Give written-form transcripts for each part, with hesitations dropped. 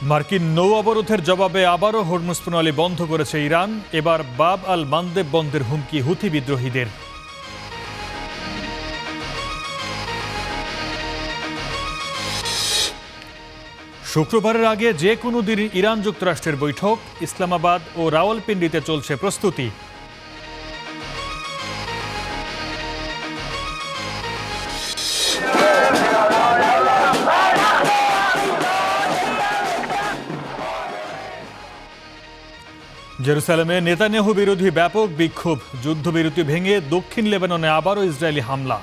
মার্কিন নৌ অবরোধের জবাবে আবারও হরমুজ প্রণালী বন্ধ করেছে ইরান। এবার বাব আল মানদেব বন্ধের হুমকি হুথি বিদ্রোহীদের। শুক্রবারের আগে যে কোনো দিন ইরান যুক্তরাষ্ট্রের বৈঠক। ইসলামাবাদ ও রাওয়ালপিন্ডিতে চলছে প্রস্তুতি। জেরুসালেমে নেতানিয়াহু বিরোধী ব্যাপক বিক্ষোভ। যুদ্ধবিরতি ভেঙে দক্ষিণ লেবাননে আবারও ইসরায়েলি হামলা।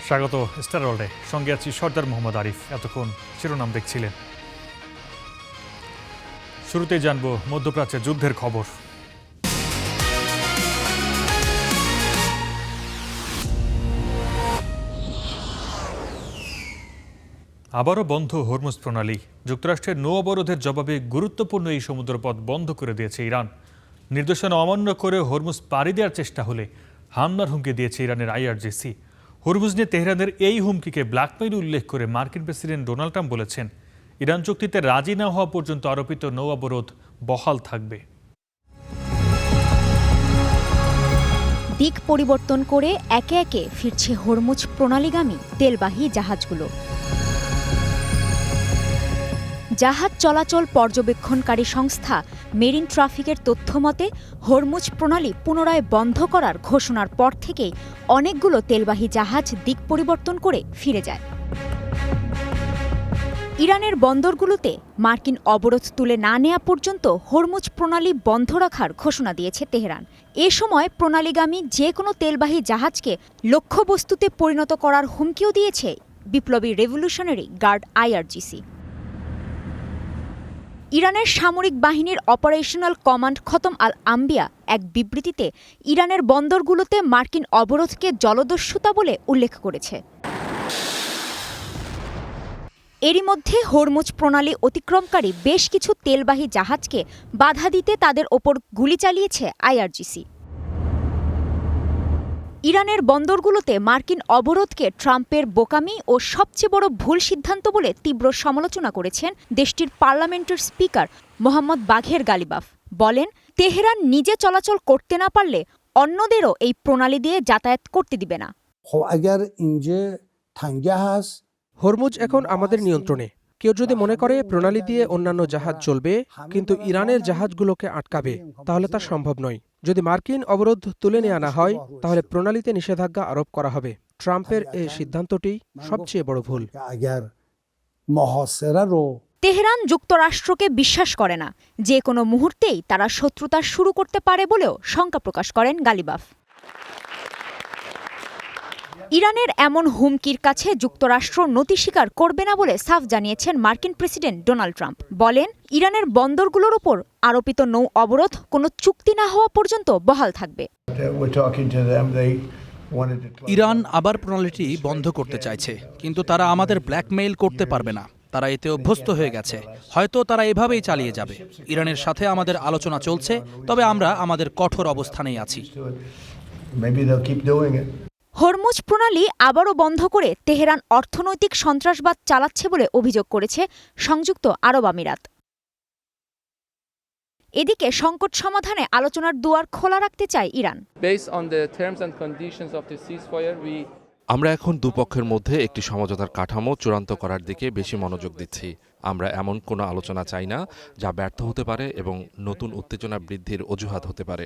স্বাগত স্টার ওয়ার্ল্ডে, সঙ্গে আছি সর্দার মোহাম্মদ আরিফ। এতক্ষণ শিরোনাম দেখছিলেন। শুরুতেই জানব মধ্যপ্রাচ্যের যুদ্ধের খবর। আবারও বন্ধ হরমুজ প্রণালী। যুক্তরাষ্ট্রের নৌ অবরোধের জবাবে গুরুত্বপূর্ণ এই সমুদ্রপথ বন্ধ করে দিয়েছে ইরান। নির্দেশনা অমান্য করে হরমুজ পাড়ি দেওয়ার চেষ্টা হলে হামলার হুমকি দিয়েছে ইরানের আইআরজিসি। হরমুজ নিয়ে তেহরানের এই হুমকিকে ব্ল্যাকমেইল উল্লেখ করে মার্কিন প্রেসিডেন্ট ডোনাল্ড ট্রাম্প বলেছেন, ইরান চুক্তিতে রাজি না হওয়া পর্যন্ত আরোপিত নৌ অবরোধ বহাল থাকবে। দিক পরিবর্তন করে একে একে ফিরছে হরমুজ প্রণালীগামী তেলবাহী জাহাজগুলো। জাহাজ চলাচল পর্যবেক্ষণকারী সংস্থা মেরিন ট্রাফিকের তথ্য মতে হরমুজ প্রণালী পুনরায় বন্ধ করার ঘোষণার পর থেকেই অনেকগুলো তেলবাহী জাহাজ দিক পরিবর্তন করে ফিরে যায়। ইরানের বন্দরগুলোতে মার্কিন অবরোধ তুলে না নেওয়া পর্যন্ত হরমুজ প্রণালী বন্ধ রাখার ঘোষণা দিয়েছে তেহরান। এ সময় প্রণালীগামী যে কোনো তেলবাহী জাহাজকে লক্ষ্যবস্তুতে পরিণত করার হুমকিও দিয়েছে বিপ্লবী রেভলিউশনারি গার্ড আইআরজিসি। ইরানের সামরিক বাহিনীর অপারেশনাল কমান্ড খতম আল আম্বিয়া এক বিবৃতিতে ইরানের বন্দরগুলোতে মার্কিন অবরোধকে জলদস্যুতা বলে উল্লেখ করেছে। এরই মধ্যে হরমুজ প্রণালী অতিক্রমকারী বেশ কিছু তেলবাহী জাহাজকে বাধা দিতে তাদের ওপর গুলি চালিয়েছে আইআরজিসি। ইরানের বন্দরগুলোতে মার্কিন অবরোধকে ট্রাম্পের বোকামি ও সবচেয়ে বড় ভুল সিদ্ধান্ত বলে তীব্র সমালোচনা করেছেন দেশটির পার্লামেন্টের স্পিকার মোহাম্মদ বাঘের গালিবাফ। বলেন, তেহরান নিজে চলাচল করতে না পারলে অন্যদেরও এই প্রণালী দিয়ে যাতায়াত করতে দিবে না। হরমুজ এখন আমাদের নিয়ন্ত্রণে। কেউ যদি মনে করে প্রণালী দিয়ে অন্যান্য জাহাজ চলবে কিন্তু ইরানের জাহাজগুলোকে আটকাবে, তাহলে তা সম্ভব নয়। যদি মার্কিন অবরোধ তুলে নেওয়া না হয় তাহলে প্রণালীতে নিষেধাজ্ঞা আরোপ করা হবে। ট্রাম্পের এই সিদ্ধান্তটি সবচেয়ে বড় ভুল। তেহরান যুক্তরাষ্ট্রকে বিশ্বাস করে না, যে কোনো মুহূর্তেই তারা শত্রুতা শুরু করতে পারে বলেও শঙ্কা প্রকাশ করেন গালিবাফ। ইরানের এমন হুমকির কাছে যুক্তরাষ্ট্র নতি স্বীকার করবে না বলে সাফ জানিয়েছেন মার্কিন প্রেসিডেন্ট ডোনাল্ড ট্রাম্প। বলেন, ইরানের বন্দরগুলোর উপর আরোপিত নৌ অবরোধ কোনো চুক্তি না হওয়া পর্যন্ত বহাল থাকবে। ইরান আবার প্রণালীটি বন্ধ করতে চাইছে, কিন্তু তারা আমাদের ব্ল্যাকমেইল করতে পারবে না। তারা এতে অভ্যস্ত হয়ে গেছে। হয়তো তারা এভাবেই চালিয়ে যাবে। ইরানের সাথে আমাদের আলোচনা চলছে, তবে আমরা আমাদের কঠোর অবস্থানেই আছি। হরমুজ প্রণালী আবারও বন্ধ করে তেহরান অর্থনৈতিক সন্ত্রাসবাদ চালাচ্ছে বলে অভিযোগ করেছে সংযুক্ত আরব আমিরাত। এদিকে সংকট সমাধানে আলোচনার দুয়ার খোলা রাখতে চায় ইরান। আমরা এখন দুপক্ষের মধ্যে একটি সমঝোতার কাঠামো চূড়ান্ত করার দিকে বেশি মনোযোগ দিচ্ছি। আমরা এমন কোনো আলোচনা চাই না যা ব্যর্থ হতে পারে এবং নতুন উত্তেজনা বৃদ্ধির অজুহাত হতে পারে।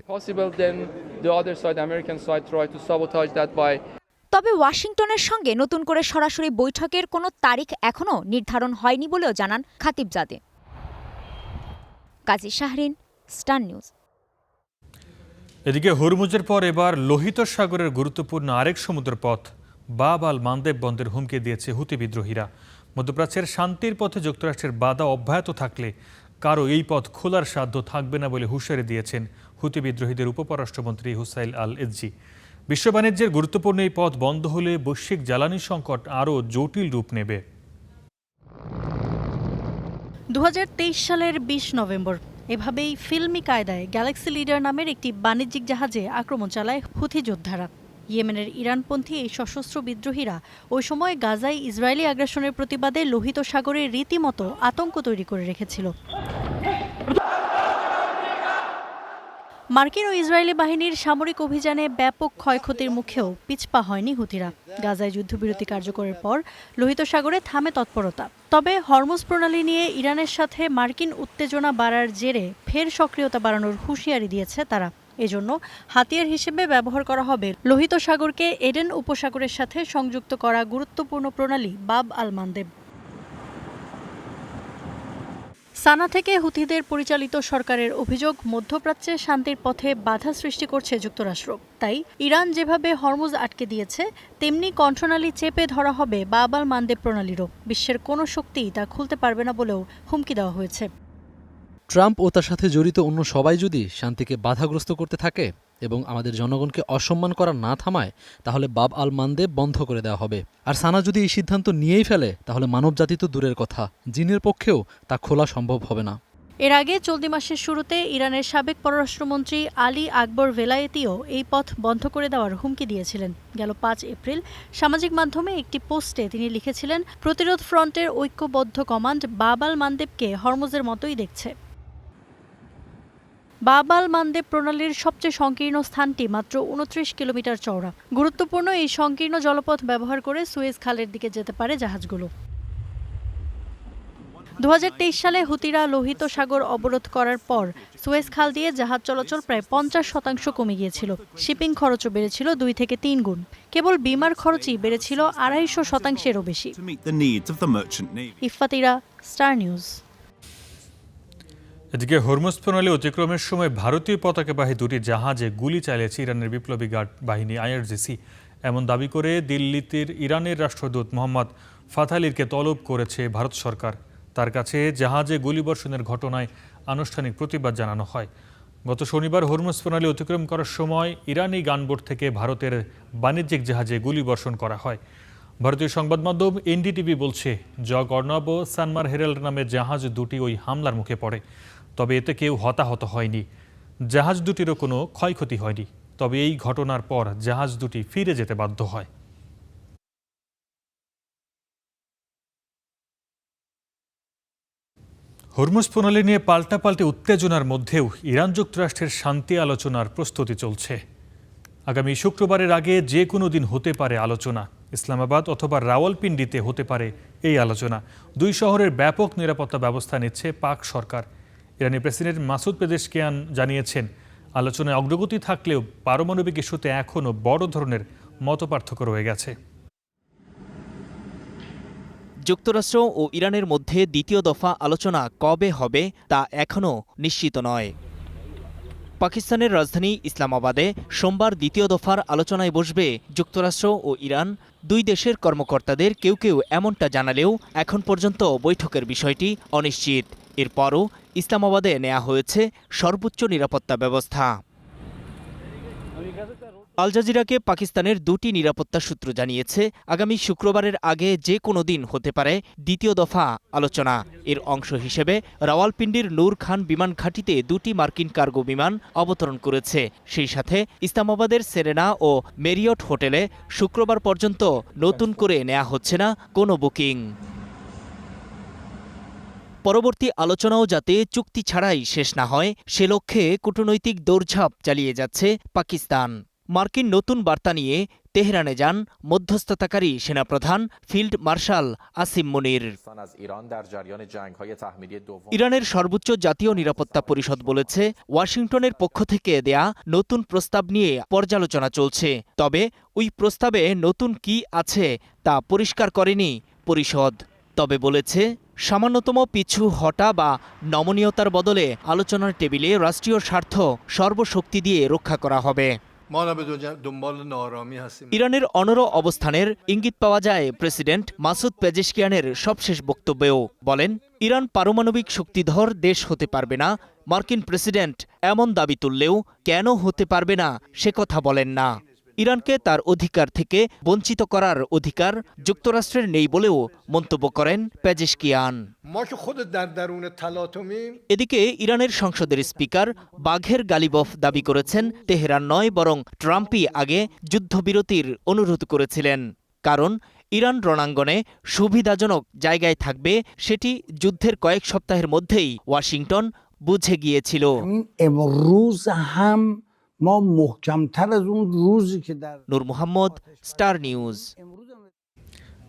তবে ওয়াশিংটনের সঙ্গে নতুন করে সরাসরি বৈঠকের কোনো তারিখ এখনও নির্ধারণ হয়নি বলেও জানান খাতিবজাদে। কাজী শাহরিন, স্টার নিউজ। এদিকে হরমুজের পর এবার লোহিত সাগরের গুরুত্বপূর্ণ আরেক সমুদ্রপথ বাব আল মানদেব বন্ধের হুমকি দিয়েছে হুতি বিদ্রোহীরা। মধ্যপ্রাচ্যের শান্তির পথে যুক্তরাষ্ট্রের বাধা অব্যাহত থাকলে কারো এই পথ খোলার সাধ্য থাকবে না বলে হুঁশিয়ারি দিয়েছেন হুতি বিদ্রোহীদের উপপরাষ্ট্রমন্ত্রী হুসাইল আল এজি। বিশ্ব বাণিজ্যের গুরুত্বপূর্ণ এই পথ বন্ধ হলে বৈশ্বিক জ্বালানি সংকট আরও জটিল রূপ নেবে। 2023 সালের 20 নভেম্বর এভাবেই ফিল্মি কায়দায় গ্যালাক্সি লিডার নামের একটি বাণিজ্যিক জাহাজে আক্রমণ চালায় হুথি যোদ্ধারা। ইয়েমেনের ইরানপন্থী এই সশস্ত্র বিদ্রোহীরা ওই সময় গাজায় ইসরায়েলি আগ্রাসনের প্রতিবাদে লোহিত সাগরে রীতিমতো আতঙ্ক তৈরি করে রেখেছিল। মার্কিন ও ইসরায়েলি বাহিনীর সামরিক অভিযানে ব্যাপক ক্ষয়ক্ষতির মুখেও পিছপা হয়নি হুথিরা। গাজায় যুদ্ধবিরতি কার্যকরের পর লোহিত সাগরে থামে তৎপরতা। তবে হরমুজ প্রণালী নিয়ে ইরানের সাথে মার্কিন উত্তেজনা বাড়ার জেরে ফের সক্রিয়তা বাড়ানোর হুঁশিয়ারি দিয়েছে তারা। এজন্য হাতিয়ার হিসেবে ব্যবহার করা হবে লোহিত সাগরকে এডেন উপসাগরের সাথে সংযুক্ত করা গুরুত্বপূর্ণ প্রণালী বাব আল মান্দেব। সানা থেকে হুথিদের পরিচালিত সরকারের অভিযোগ, মধ্যপ্রাচ্যে শান্তির পথে বাধা সৃষ্টি করছে যুক্তরাষ্ট্র। তাই ইরান যেভাবে হরমুজ আটকে দিয়েছে, তেমনি কণ্ঠনালী চেপে ধরা হবে বাব আল মান্দেব প্রণালীরও। বিশ্বের কোনো শক্তিই তা খুলতে পারবে না বলেও হুমকি দেওয়া হয়েছে। ট্রাম্প ও তার সাথে জড়িত অন্য সবাই যদি শান্তিকে বাধাগ্রস্ত করতে থাকে এবং আমাদের জনগণকে অসম্মান করা না থামায়, তাহলে বাব আল মান্দেব বন্ধ করে দেওয়া হবে। আর সানা যদি এই সিদ্ধান্ত নিয়েই ফেলে, তাহলে মানবজাতি তো দূরের কথা, জিনের পক্ষেও তা খোলা সম্ভব হবে না। এর আগে চলতি মাসের শুরুতে ইরানের সাবেক পররাষ্ট্রমন্ত্রী আলী আকবর ভেলায়েতিও এই পথ বন্ধ করে দেওয়ার হুমকি দিয়েছিলেন। গেল 5 এপ্রিল সামাজিক মাধ্যমে একটি পোস্টে তিনি লিখেছিলেন, প্রতিরোধ ফ্রন্টের ঐক্যবদ্ধ কমান্ড বাব আল মান্দেবকে হরমুজের মতোই দেখছে। বাব আল মান্দেব প্রণালীর সবচেয়ে সংকীর্ণ স্থানটি মাত্র 29 কিলোমিটার চওড়া। গুরুত্বপূর্ণ এই সংকীর্ণ জলপথ ব্যবহার করে সুয়েজ খালের দিকে যেতে পারে জাহাজগুলো। 2023 সালে হুতিরা লোহিত সাগর অবরোধ করার পর সুয়েজ খাল দিয়ে জাহাজ চলাচল প্রায় 50% কমে গিয়েছিল। শিপিং খরচও বেড়েছিল 2 থেকে 3 গুণ। কেবল বিমার খরচই বেড়েছিল 250%-এরও বেশি। ইফফাতিরা, স্টার নিউজ। এদিকে হরমুজ প্রণালী অতিক্রমের সময় ভারতীয় পতাকাবাহী দুটি জাহাজে গুলি চালিয়েছে ইরানের বিপ্লবী গার্ড বাহিনী IRGC। এমন দাবি করে দিল্লিতে ইরানের রাষ্ট্রদূত মোহাম্মদ ফাতালিরকে তলব করেছে ভারত সরকার। তার কাছে জাহাজে গুলিবর্ষণের ঘটনায় আনুষ্ঠানিক প্রতিবাদ জানানো হয়। গত শনিবার হরমুজ প্রণালী অতিক্রম করার সময় ইরানি গানবোট থেকে ভারতের বাণিজ্যিক জাহাজে গুলিবর্ষণ করা হয়। ভারতীয় সংবাদ মাধ্যম NDTV বলছে, জগ অর্ণব ও সানমার হেরাল্ড নামে জাহাজ দুটি ওই হামলার মুখে পড়ে। তবে এতে কেউ হতাহত হয়নি। জাহাজ দুটিরও কোনো ক্ষয়ক্ষতি হয়নি। তবে এই ঘটনার পর জাহাজ দুটি ফিরে যেতে বাধ্য হয়। হরমুজ প্রণালী নিয়ে পাল্টাপাল্টি উত্তেজনার মধ্যেও ইরান যুক্তরাষ্ট্রের শান্তি আলোচনার প্রস্তুতি চলছে। আগামী শুক্রবারের আগে যে কোনো দিন হতে পারে আলোচনা। ইসলামাবাদ অথবা রাওয়ালপিন্ডিতে হতে পারে এই আলোচনা। দুই শহরের ব্যাপক নিরাপত্তা ব্যবস্থা নিচ্ছে পাক সরকার। ইরানি প্রেসিডেন্ট মাসুদ পেজেশকিয়ান জানিয়েছেন, আলোচনায় অগ্রগতি থাকলেও পারমাণবিক ইস্যুতে এখনও বড় ধরনের মতপার্থক্য রয়ে গেছে। যুক্তরাষ্ট্র ও ইরানের মধ্যে দ্বিতীয় দফা আলোচনা কবে হবে তা এখনও নিশ্চিত নয়। পাকিস্তানের রাজধানী ইসলামাবাদে সোমবার দ্বিতীয় দফার আলোচনায় বসবে যুক্তরাষ্ট্র ও ইরান। দুই দেশের কর্মকর্তাদের কেউ কেউ এমনটা জানালেও এখন পর্যন্ত বৈঠকের বিষয়টি অনিশ্চিত। এরপরও ইসলামাবাদে নেওয়া হয়েছে সর্বোচ্চ নিরাপত্তা ব্যবস্থা। আল জাজিরাকে পাকিস্তানের দুটি নিরাপত্তা সূত্র জানিয়েছে, আগামী শুক্রবারের আগে যে কোনো দিন হতে পারে দ্বিতীয় দফা আলোচনা। এর অংশ হিসেবে রাওয়ালপিন্ডির নূর খান বিমান ঘাঁটিতে দুটি মার্কিন কার্গো বিমান অবতরণ করেছে। সেই সাথে ইসলামাবাদের সেরেনা ও মেরিয়ট হোটেলে শুক্রবার পর্যন্ত নতুন করে নেওয়া হচ্ছে না কোনো বুকিং। পরবর্তী আলোচনাও যাতে চুক্তি ছাড়াই শেষ না হয়, সে লক্ষ্যে কূটনৈতিক দৌড়ঝাঁপ চালিয়ে যাচ্ছে পাকিস্তান। মার্কিন নতুন বার্তা নিয়ে তেহরানে যান মধ্যস্থতাকারী সেনাপ্রধান ফিল্ড মার্শাল আসিম মুনির। ইরানের সর্বোচ্চ জাতীয় নিরাপত্তা পরিষদ বলেছে, ওয়াশিংটনের পক্ষ থেকে দেয়া নতুন প্রস্তাব নিয়ে পর্যালোচনা চলছে। তবে ওই প্রস্তাবে নতুন কি আছে তা পরিষ্কার করেনি পরিষদ। তবে বলেছে, সামান্যতম পিছু হটা বা নমনীয়তার বদলে আলোচনার টেবিলে রাষ্ট্রীয় স্বার্থ সর্বশক্তি দিয়ে রক্ষা করা হবে। ইরানের অনড় অবস্থানের ইঙ্গিত পাওয়া যায় প্রেসিডেন্ট মাসুদ পেজেশকিয়ানের সবশেষ বক্তব্যেও। বলেন, ইরান পারমাণবিক শক্তিধর দেশ হতে পারবে না। মার্কিন প্রেসিডেন্ট এমন দাবি তুললেও কেন হতে পারবে না সে কথা বলেন না। ইরানকে তার অধিকার থেকে বঞ্চিত করার অধিকার যুক্তরাষ্ট্রের নেই বলেও মন্তব্য করেন পেজেশকিয়ান। এদিকে ইরানের সংসদের স্পিকার বাঘের গালিবফ দাবি করেছেন তেহরান নয় বরং ট্রাম্পই আগে যুদ্ধবিরতির অনুরোধ করেছিলেন, কারণ ইরান রণাঙ্গনে সুবিধাজনক জায়গায় থাকবে সেটি যুদ্ধের কয়েক সপ্তাহের মধ্যেই ওয়াশিংটন বুঝে গিয়েছিল। ما محکم‌تر از اون روزی که در নূর মোহাম্মদ, স্টার নিউজ।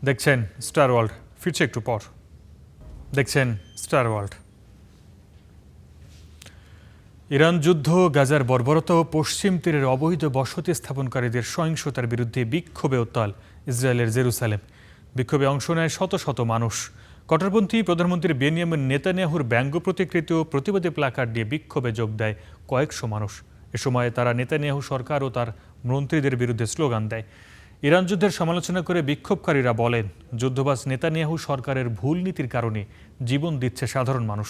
দেখছেন স্টার ওয়ার্ল্ড, ফিরছে একটু পর। দেখছেন স্টার ওয়ার্ল্ড। ইরান যুদ্ধ, গাজার বর্বরতা ও পশ্চিম তীরের অবৈধ বসতি স্থাপনকারীদের সহিংসতার বিরুদ্ধে বিক্ষোভে উত্তাল ইসরায়েলের জেরুসালেম। বিক্ষোভে অংশ নেয় শত শত মানুষ। কট্টরপন্থী প্রধানমন্ত্রী বেনিয়ামিন নেতানিয়াহুর ব্যঙ্গ প্রতিকৃত প্রতিবাদী প্ল্যাকার্ড দিয়ে বিক্ষোভে যোগ দেয় কয়েকশো মানুষ। এ সময় তারা নেতানিয়াহু সরকার ও তার মন্ত্রীদের বিরুদ্ধে স্লোগান দেয়। ইরান যুদ্ধের সমালোচনা করে বিক্ষোভকারীরা বলেন, যুদ্ধবাজ নেতানিয়াহু সরকারের ভুল নীতির কারণে জীবন দিচ্ছে সাধারণ মানুষ।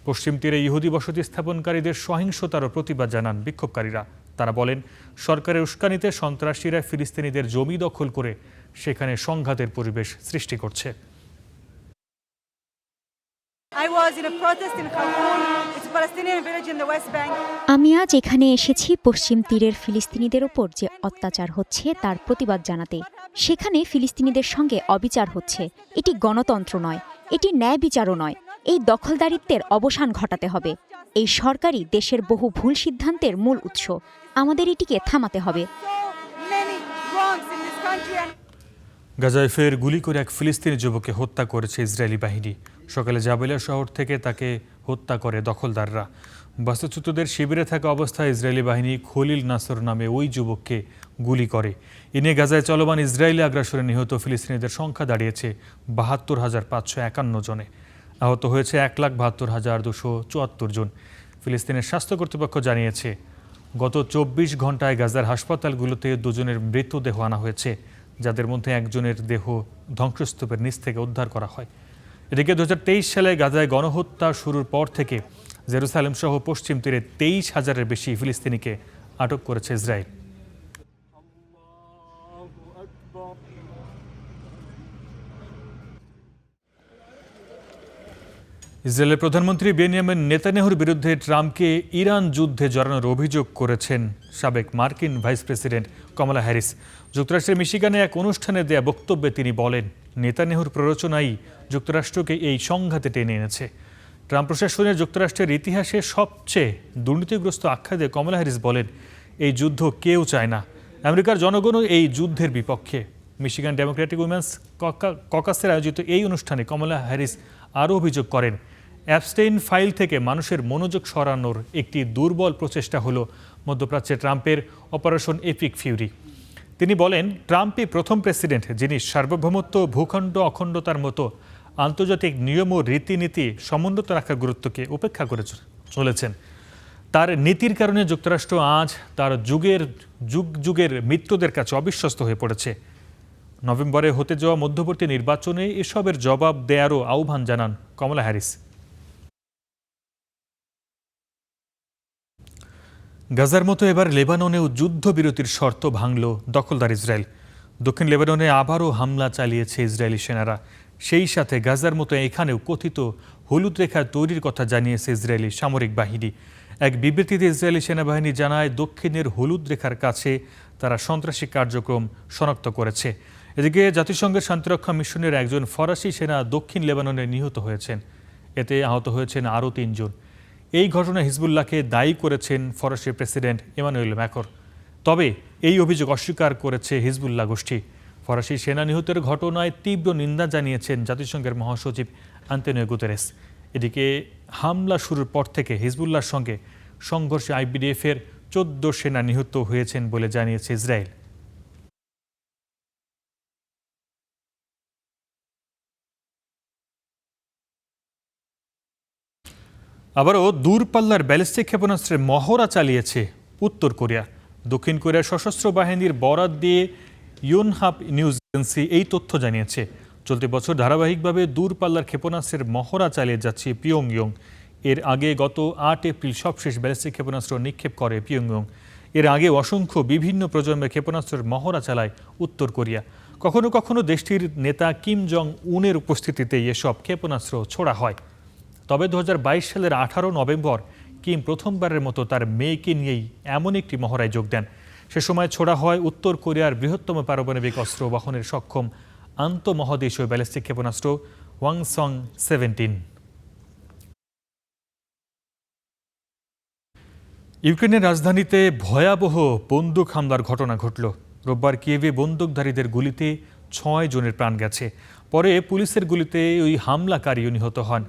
পশ্চিম তীরে ইহুদি বসতি স্থাপনকারীদের সহিংসতারও প্রতিবাদ জানান বিক্ষোভকারীরা। তারা বলেন, সরকারের উস্কানিতে সন্ত্রাসীরা ফিলিস্তিনিদের জমি দখল করে সেখানে সংঘাতের পরিবেশ সৃষ্টি করছে। আমি আজ এখানে এসেছি পশ্চিম তীরের ফিলিস্তিনিদের ওপর যে অত্যাচার হচ্ছে তার প্রতিবাদ জানাতে। সেখানে ফিলিস্তিনিদের সঙ্গে অবিচার হচ্ছে। এটি গণতন্ত্র নয়, এটি ন্যায় বিচারও নয়। এই দখলদারিত্বের অবসান ঘটাতে হবে। এই সরকারই দেশের বহু ভুল সিদ্ধান্তের মূল উৎস। আমাদের এটিকে থামাতে হবে। গাজায় ফের গুলি করে এক ফিলিস্তিনি যুবককে হত্যা করেছে ইসরায়েলি বাহিনী। সকালে জাবেলিয়া শহর থেকে তাকে হত্যা করে দখলদাররা। বাস্তুচ্যুতদের শিবিরে থাকা অবস্থায় ইসরায়েলি বাহিনী খলিল নাসর নামে ওই যুবককে গুলি করে। এ নিয়ে গাজায় চলমান ইসরায়েলি আগ্রাসনে নিহত ফিলিস্তিনিদের সংখ্যা দাঁড়িয়েছে ৭২,৫৫১ জনে। আহত হয়েছে ১,৭২,২৭৪ জন। ফিলিস্তিনের স্বাস্থ্য কর্তৃপক্ষ জানিয়েছে, গত ২৪ ঘন্টায় গাজার হাসপাতালগুলোতে দুজনের মৃতদেহ আনা হয়েছে, যাদের মধ্যে একজনের দেহ ধ্বংসস্তূপের নিচ থেকে উদ্ধার করা হয়। এদিকে ২০২৩ সালে গাজায় গণহত্যা শুরুর পর থেকে জেরুসালেম সহ পশ্চিম তীরে ২৩,০০০-এর বেশি ফিলিস্তিনিকে আটক করেছে ইসরায়েল। ইসরায়েলের প্রধানমন্ত্রী বেনিয়ামিন নেতানিয়াহুর বিরুদ্ধে ট্রাম্পকে ইরান যুদ্ধে জড়ানোর অভিযোগ করেছেন সাবেক মার্কিন ভাইস প্রেসিডেন্ট কমলা হ্যারিস। যুক্তরাষ্ট্রের মিশিগানে এক অনুষ্ঠানে দেয়া বক্তব্যে তিনি বলেন, নেতানিয়াহুর প্ররোচনাই যুক্তরাষ্ট্রকে এই সংঘাতে টেনে এনেছে। ট্রাম্প প্রশাসনের যুক্তরাষ্ট্রের ইতিহাসে সবচেয়ে দুর্নীতিগ্রস্ত আখ্যা দিয়ে কমলা হ্যারিস বলেন, এই যুদ্ধ কেউ চায় না। আমেরিকার জনগণও এই যুদ্ধের বিপক্ষে। মিশিগান ডেমোক্রেটিক উইমেন্স ককাসের আয়োজিত এই অনুষ্ঠানে কমলা হ্যারিস আরও অভিযোগ করেন, অ্যাবস্টেইন ফাইল থেকে মানুষের মনোযোগ সরানোর একটি দুর্বল প্রচেষ্টা হল মধ্যপ্রাচ্যে ট্রাম্পের অপারেশন এপিক ফিউরি। তিনি বলেন, ট্রাম্পই প্রথম প্রেসিডেন্ট যিনি সার্বভৌমত্ব, ভূখণ্ড অখণ্ডতার মতো আন্তর্জাতিক নিয়ম ও রীতিনীতি সমুন্নত রাখার গুরুত্বকে উপেক্ষা করে চলেছেন। তার নীতির কারণে যুক্তরাষ্ট্র আজ তার যুগ যুগের মিত্রদের কাছে অবিশ্বস্ত হয়ে পড়েছে। নভেম্বরে হতে যাওয়া মধ্যবর্তী নির্বাচনে এসবের জবাব দেয়ারও আহ্বান জানান কমলা হ্যারিস। গাজার মতো এবার লেবাননেও যুদ্ধবিরতির শর্ত ভাঙল দখলদার ইসরায়েল। দক্ষিণ লেবাননে আবারও হামলা চালিয়েছে ইসরায়েলি সেনারা। সেই সাথে গাজার মতো এখানেও কথিত হলুদ রেখা তৈরির কথা জানিয়েছে ইসরায়েলি সামরিক বাহিনী। এক বিবৃতিতে ইসরায়েলি সেনাবাহিনী জানায়, দক্ষিণের হলুদ রেখার কাছে তারা সন্ত্রাসী কার্যক্রম শনাক্ত করেছে। এদিকে জাতিসংঘের শান্তিরক্ষা মিশনের একজন ফরাসি সেনা দক্ষিণ লেবাননে নিহত হয়েছেন। এতে আহত হয়েছেন আরও ৩ জন। এই ঘটনায় হিজবুল্লাহকে দায়ী করেছেন ফরাসি প্রেসিডেন্ট ইমানুয়েল ম্যাক্রন। তবে এই অভিযোগ অস্বীকার করেছে হিজবুল্লাহ গোষ্ঠী। ফরাসি সেনা নিহতের ঘটনায় তীব্র নিন্দা জানিয়েছেন জাতিসংঘের মহাসচিব আন্তোনিও গুতেরেস। এদিকে হামলা শুরুর পর থেকে হিজবুল্লাহর সঙ্গে সংঘর্ষে আইবিডিএফের ১৪ সেনা নিহত হয়েছেন বলে জানিয়েছে ইসরায়েল। আবারও দূরপাল্লার ব্যালিস্টিক ক্ষেপণাস্ত্রের মহড়া চালিয়েছে উত্তর কোরিয়া। দক্ষিণ কোরিয়ার সশস্ত্র বাহিনীর বরাত দিয়ে ইয়োনহাপ নিউজ এজেন্সি এই তথ্য জানিয়েছে। চলতি বছর ধারাবাহিকভাবে দূরপাল্লার ক্ষেপণাস্ত্রের মহড়া চালিয়ে যাচ্ছে পিয়ংইয়ং। এর আগে গত ৮ এপ্রিল সবশেষ ব্যালিস্টিক ক্ষেপণাস্ত্র নিক্ষেপ করে পিয়ংইয়ং। এর আগে অসংখ্য বিভিন্ন প্রজন্মের ক্ষেপণাস্ত্রের মহড়া চালায় উত্তর কোরিয়া। কখনো কখনো দেশটির নেতা কিম জং উনের উপস্থিতিতে এসব ক্ষেপণাস্ত্র ছোড়া হয়। তবে 2022 সালের 18 নভেম্বর কিম প্রথমবারের মতো তার মেয়েকে নিয়েই এমন একটি মহড়ায় যোগ দেন। সে সময় ছোড়া হয় উত্তর কোরিয়ার বৃহত্তম পারমাণবিক অস্ত্র বহনের সক্ষম আন্তঃমহাদেশীয় ব্যালিস্টিক ক্ষেপণাস্ত্র ওয়াংসং 17। ইউক্রেনের রাজধানীতে ভয়াবহ বন্দুক হামলার ঘটনা ঘটল। রোববার কিয়েভে বন্দুকধারীদের গুলিতে 6 জনের প্রাণ গেছে। পরে পুলিশের গুলিতে ওই হামলাকারীও নিহত হন।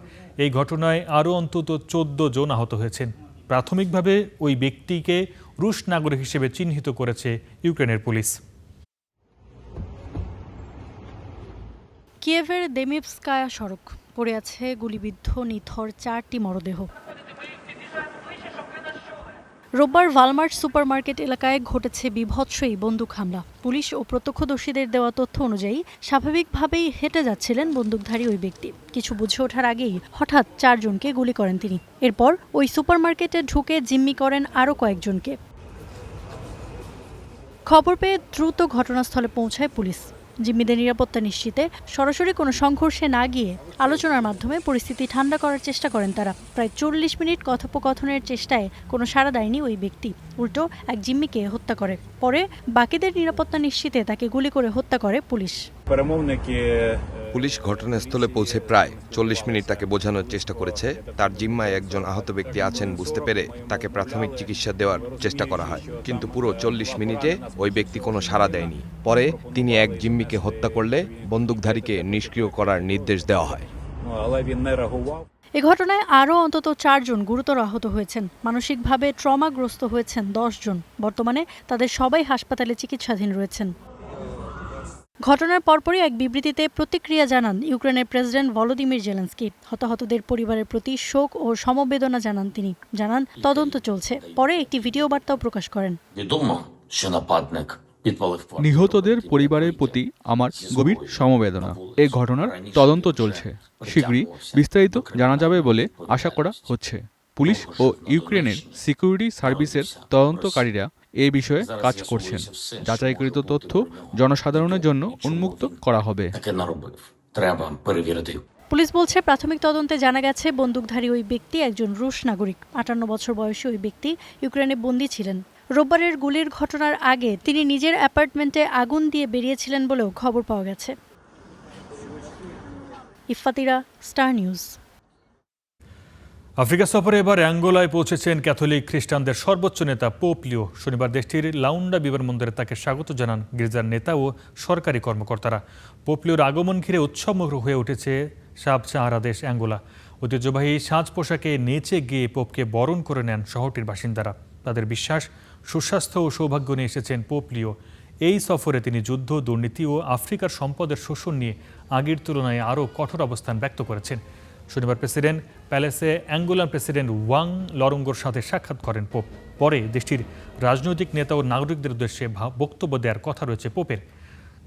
এই ঘটনায় আরও অন্তত 14 জন আহত হয়েছেন। প্রাথমিকভাবে ওই ব্যক্তিকে রুশ নাগরিক হিসেবে চিহ্নিত করেছে ইউক্রেনের পুলিশ। কিয়েভের দেমিভস্কায়া সড়ক পড়ে আছে গুলিবিদ্ধ নিথর 4টি মরদেহ। রোববার ভালমার্ট সুপারমার্কেট এলাকায় ঘটেছে বীভৎস এই বন্দুক হামলা। পুলিশ ও প্রত্যক্ষদর্শীদের দেওয়া তথ্য অনুযায়ী স্বাভাবিকভাবেই হেঁটে যাচ্ছিলেন বন্দুকধারী ওই ব্যক্তি। কিছু বুঝে ওঠার আগেই হঠাৎ 4 জনকে গুলি করেন তিনি। এরপর ওই সুপারমার্কেটে ঢুকে জিম্মি করেন আরও কয়েকজনকে। খবর পেয়ে দ্রুত ঘটনাস্থলে পৌঁছায় পুলিশ। জিম্মিদের নিরাপত্তা নিশ্চিতে সরাসরি কোনো সংঘর্ষে না গিয়ে আলোচনার মাধ্যমে পরিস্থিতি ঠান্ডা করার চেষ্টা করেন তারা। প্রায় 40 মিনিট কথোপকথনের চেষ্টায় কোনো সাড়া দেয়নি ওই ব্যক্তি, উল্টো এক জিম্মিকে হত্যা করে। পরে বাকিদের নিরাপত্তা নিশ্চিতে তাকে গুলি করে হত্যা করে পুলিশ। পুলিশ ঘটনাস্থলে পৌঁছে প্রায় 40 মিনিট তাকে বোঝানোর চেষ্টা করেছে। তার জিম্মায় একজন আহত ব্যক্তি আছেন বুঝতে পেরে তাকে প্রাথমিক চিকিৎসা দেওয়ার চেষ্টা করা হয়, কিন্তু পুরো 40 মিনিটে ওই ব্যক্তি কোনো সাড়া দেয়নি। পরে তিনি এক জিম্মিকে হত্যা করলে বন্দুকধারীকে নিষ্ক্রিয় করার নির্দেশ দেওয়া হয়। এ ঘটনায় আরও অন্তত 4 জন গুরুতর আহত হয়েছেন। মানসিকভাবে ট্রমাগ্রস্ত হয়েছেন 10 জন। বর্তমানে তাদের সবাই হাসপাতালে চিকিৎসাধীন রয়েছেন। ঘটনার পরপরই এক বিবৃতিতে প্রতিক্রিয়া জানান ইউক্রেনের প্রেসিডেন্ট ভলোদিমির জেলেনস্কি। হতাহতদের পরিবারের প্রতি শোক ও সমবেদনা জানান তিনি। জানান তদন্ত চলছে। পরে একটি ভিডিও বার্তাও প্রকাশ করেন। নিহতদের পরিবারের প্রতি আমার গভীর সমবেদনা। এই ঘটনার তদন্ত চলছে। শীঘ্রই বিস্তারিত জানা যাবে বলে আশা করা হচ্ছে। পুলিশ ও ইউক্রেনের সিকিউরিটি সার্ভিসের তদন্তকারীরা এই বিষয়ে কাজ করছেন। যাচাইকৃত তথ্য জনসাধারণের জন্য উন্মুক্ত করা হবে। পুলিশ বলছে প্রাথমিক তদন্তে জানা গেছে বন্দুকধারী ওই ব্যক্তি একজন রুশ নাগরিক। 58 বছর বয়সী ওই ব্যক্তি ইউক্রেনে বন্দী ছিলেন। রোববারের গুলির ঘটনার আগে তিনি নিজের অ্যাপার্টমেন্টে আগুন দিয়ে বেরিয়েছিলেন বলেও খবর পাওয়া গেছে। ইফাতিরা, স্টার নিউজ। আফ্রিকা সফরে এবার অ্যাঙ্গোলায় পৌঁছেছেন ক্যাথলিক খ্রিস্টানদের সর্বোচ্চ নেতা পোপ লিও। শনিবার দেশটির লাউন্ডা বিমানবন্দরে তাকে স্বাগত জানান গির্জার নেতা ও সরকারি কর্মকর্তারা। পোপ লিওর আগমন ঘিরে উৎসবমুখর হয়ে উঠেছে সাবসাহারা দেশ অ্যাঙ্গোলা। ঐতিহ্যবাহী সাজ পোশাকে নেচে গিয়ে পোপকে বরণ করে নেন শহরটির বাসিন্দারা। তাদের বিশ্বাস, সুস্বাস্থ্য ও সৌভাগ্য নিয়ে এসেছেন পোপ লিও। এই সফরে তিনি যুদ্ধ, দুর্নীতি ও আফ্রিকার সম্পদের শোষণ নিয়ে আগের তুলনায় আরও কঠোর অবস্থান ব্যক্ত করেছেন। শনিবার প্রেসিডেন্ট প্যালেসে অ্যাঙ্গোলার প্রেসিডেন্ট ওয়াং লরঙ্গোর সাথে সাক্ষাৎ করেন পোপ। পরে দেশটির রাজনৈতিক নেতা ও নাগরিকদের উদ্দেশ্যে বক্তব্য দেওয়ার কথা রয়েছে পোপের।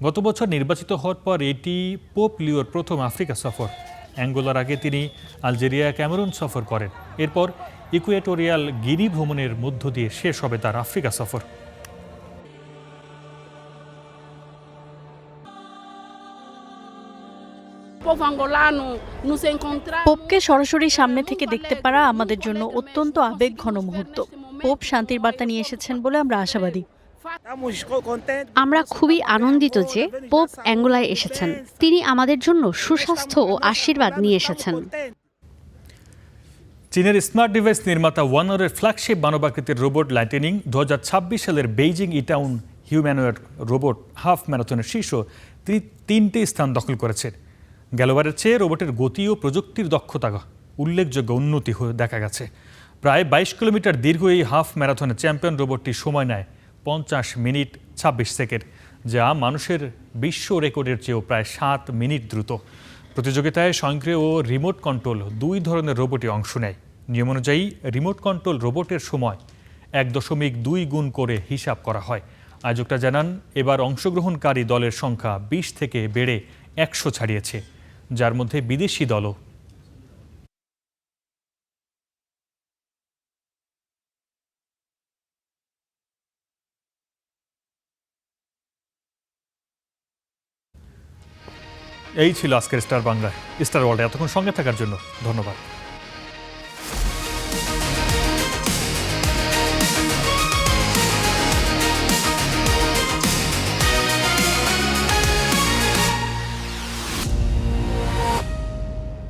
গত বছর নির্বাচিত হওয়ার পর এটি পোপ লিওর প্রথম আফ্রিকা সফর। অ্যাঙ্গোলার আগে তিনি আলজেরিয়া, ক্যামেরুন সফর করেন। এরপর ইকুয়েটোরিয়াল গিনি ভ্রমণের মধ্য দিয়ে শেষ হবে তার আফ্রিকা সফর। পোপকে সরাসরি সামনে থেকে দেখতে পারা আমাদের জন্য অত্যন্ত আবেগঘন মুহূর্ত। পোপ শান্তির বার্তা নিয়ে এসেছেন বলে আমরা আশাবাদী। আমরা খুবই আনন্দিত যে পোপ অ্যাঙ্গোলায় এসেছেন। তিনি আমাদের জন্য সুস্বাস্থ্য ও আশীর্বাদ নিয়ে এসেছেন। চীনের স্মার্ট ডিভাইস নির্মাতা ওয়ানরের ফ্ল্যাগশিপ মানবাকৃতির রোবট লাইটেনিং 2026 সালের বেইজিং ইটাউন হিউম্যানয়েড রোবট হাফ ম্যারাথনের শীর্ষ 3টি স্থান দখল করেছে। গেলবারের চেয়ে রোবটের গতি ও প্রযুক্তির দক্ষতা উল্লেখযোগ্য উন্নতি দেখা গেছে। প্রায় 22 কিলোমিটার দীর্ঘ এই হাফ ম্যারাথনে চ্যাম্পিয়ন রোবটটি সময় নেয় 50 মিনিট 26 সেকেন্ড, যা মানুষের বিশ্ব রেকর্ডের চেয়েও প্রায় 7 মিনিট দ্রুত। প্রতিযোগিতায় স্বয়ংক্রিয় ও রিমোট কন্ট্রোল 2 ধরনের রোবটই অংশ নেয়। নিয়ম অনুযায়ী রিমোট কন্ট্রোল রোবটের সময় 1.2 গুণ করে হিসাব করা হয়। আয়োজকরা জানান এবার অংশগ্রহণকারী দলের সংখ্যা 20 থেকে বেড়ে 100 ছাড়িয়েছে, যার মধ্যে বিদেশি দলও। এই ছিল আজকের স্টার বাংলায়। স্টার ওয়ার্ল্ডে এতক্ষণ সঙ্গে থাকার জন্য ধন্যবাদ।